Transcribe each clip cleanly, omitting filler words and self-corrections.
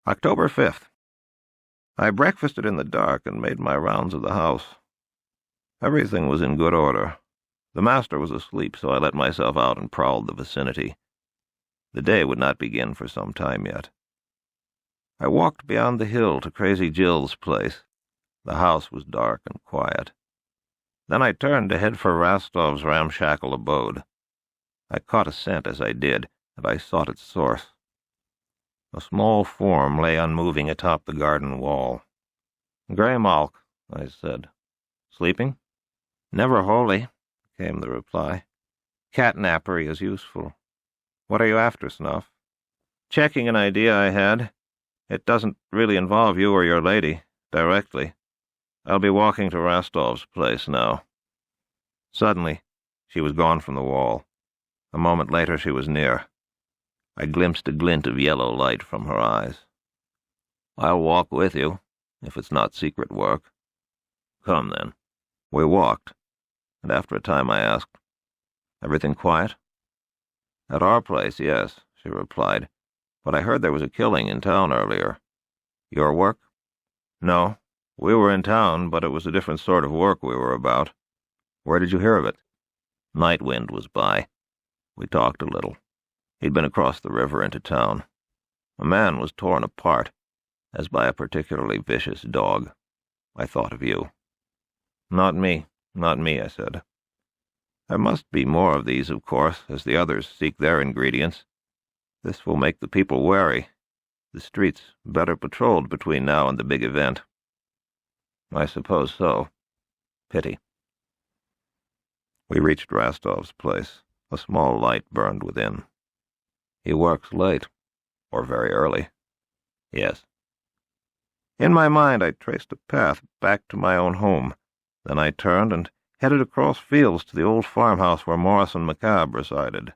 October 5th. I breakfasted in the dark and made my rounds of the house. Everything was in good order. The master was asleep, so I let myself out and prowled the vicinity. The day would not begin for some time yet. I walked beyond the hill to Crazy Jill's place. The house was dark and quiet. Then I turned to head for Rastov's ramshackle abode. I caught a scent as I did, and I sought its source. A small form lay unmoving atop the garden wall. "Grey Malk," I said. "Sleeping?" "Never wholly," came the reply. "Catnappery is useful. What are you after, Snuff?" "Checking an idea I had. It doesn't really involve you or your lady, directly. I'll be walking to Rastov's place now." Suddenly, she was gone from the wall. A moment later, she was near. I glimpsed a glint of yellow light from her eyes. "I'll walk with you, if it's not secret work." "Come, then." We walked, and after a time I asked, "Everything quiet?" "At our place, yes," she replied, "but I heard there was a killing in town earlier." "Your work?" "No. We were in town, but it was a different sort of work we were about." "Where did you hear of it?" "Nightwind was by. We talked a little. He'd been across the river into town. A man was torn apart, as by a particularly vicious dog. I thought of you." Not me, I said. "There must be more of these, of course, as the others seek their ingredients. This will make the people wary. The streets better patrolled between now and the big event." "I suppose so. Pity." We reached Rastov's place. A small light burned within. "He works late, or very early." "Yes." In my mind, I traced a path back to my own home. Then I turned and headed across fields to the old farmhouse where Morris and McCabe resided.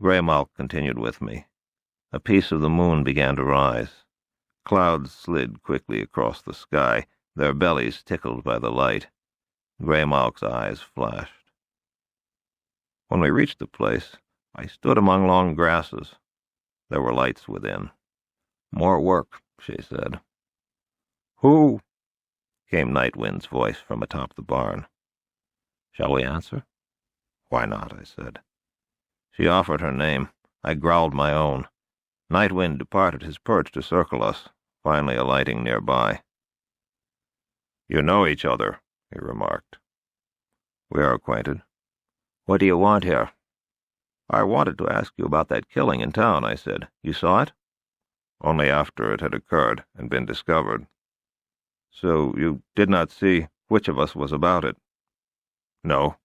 Grey Malk continued with me. A piece of the moon began to rise. Clouds slid quickly across the sky, their bellies tickled by the light. Grey Malk's eyes flashed. When we reached the place, I stood among long grasses. There were lights within. "More work," she said. "Who?" came Nightwind's voice from atop the barn. "Shall we answer?" "Why not?" I said. She offered her name. I growled my own. Nightwind departed his perch to circle us, finally alighting nearby. "You know each other," he remarked. "We are acquainted." "What do you want here?" "I wanted to ask you about that killing in town," I said. "You saw it?" "Only after it had occurred and been discovered." "So you did not see which of us was about it?" "No,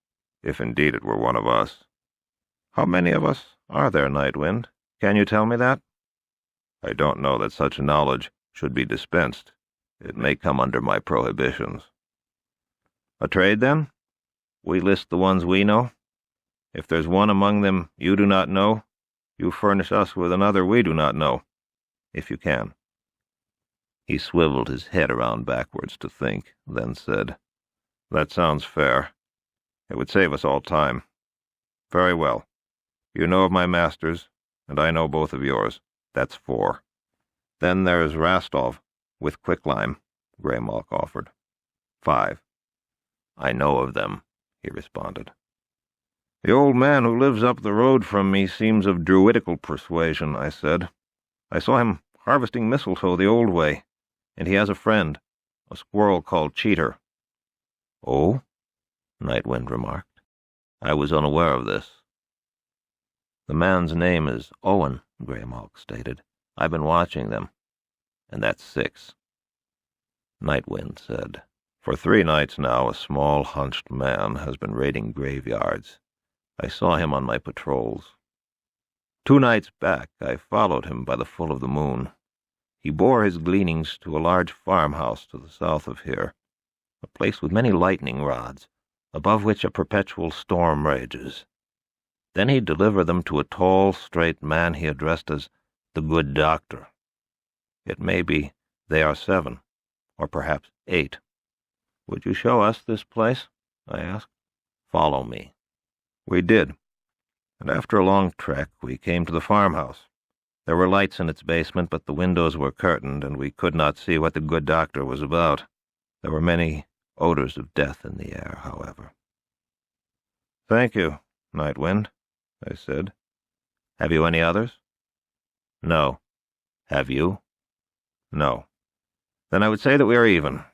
if indeed it were one of us." "How many of us are there, Nightwind? Can you tell me that?" "I don't know that such knowledge should be dispensed. It may come under my prohibitions." "A trade, then? We list the ones we know. If there's one among them you do not know, you furnish us with another we do not know, if you can." He swiveled his head around backwards to think, then said, "That sounds fair. It would save us all time. Very well. You know of my masters, and I know both of yours. That's 4. Then there's Rastov, with quicklime," Grey Malk offered. 5. "I know of them," he responded. "The old man who lives up the road from me seems of druidical persuasion," I said. "I saw him harvesting mistletoe the old way, and he has a friend, a squirrel called Cheater." "Oh?" Nightwind remarked. "I was unaware of this." "The man's name is Owen," Grey Malk stated. "I've been watching them, and that's 6. Nightwind said, "For 3 nights now a small, hunched man has been raiding graveyards. I saw him on my patrols. 2 nights back I followed him by the full of the moon. He bore his gleanings to a large farmhouse to the south of here, a place with many lightning rods, above which a perpetual storm rages. Then he'd deliver them to a tall, straight man he addressed as the good doctor. It may be they are 7, or perhaps 8. "Would you show us this place?" I asked. "Follow me." We did, and after a long trek we came to the farmhouse. There were lights in its basement, but the windows were curtained, and we could not see what the good doctor was about. There were many odors of death in the air, however. "Thank you, Nightwind," I said. "Have you any others?" "No." "Have you?" "No." "Then I would say that we are even."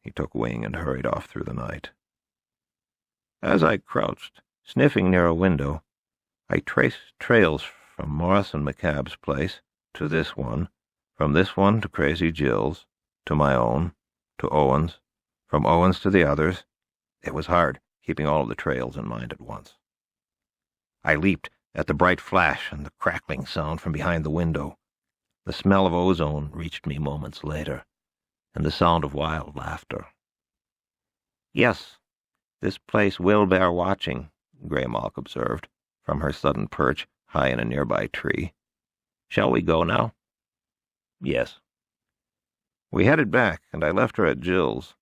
He took wing and hurried off through the night. As I crouched, sniffing near a window, I traced trails from Morris and McCabe's place to this one, from this one to Crazy Jill's, to my own, to Owen's, from Owen's to the others. It was hard, keeping all of the trails in mind at once. I leaped at the bright flash and the crackling sound from behind the window. The smell of ozone reached me moments later, and the sound of wild laughter. "Yes, this place will bear watching," Graymalk observed, from her sudden perch high in a nearby tree. "Shall we go now?" "Yes." We headed back, and I left her at Jill's,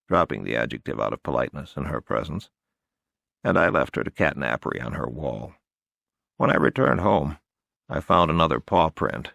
dropping the adjective out of politeness in her presence, and I left her to catnappery on her wall. When I returned home, I found another paw print,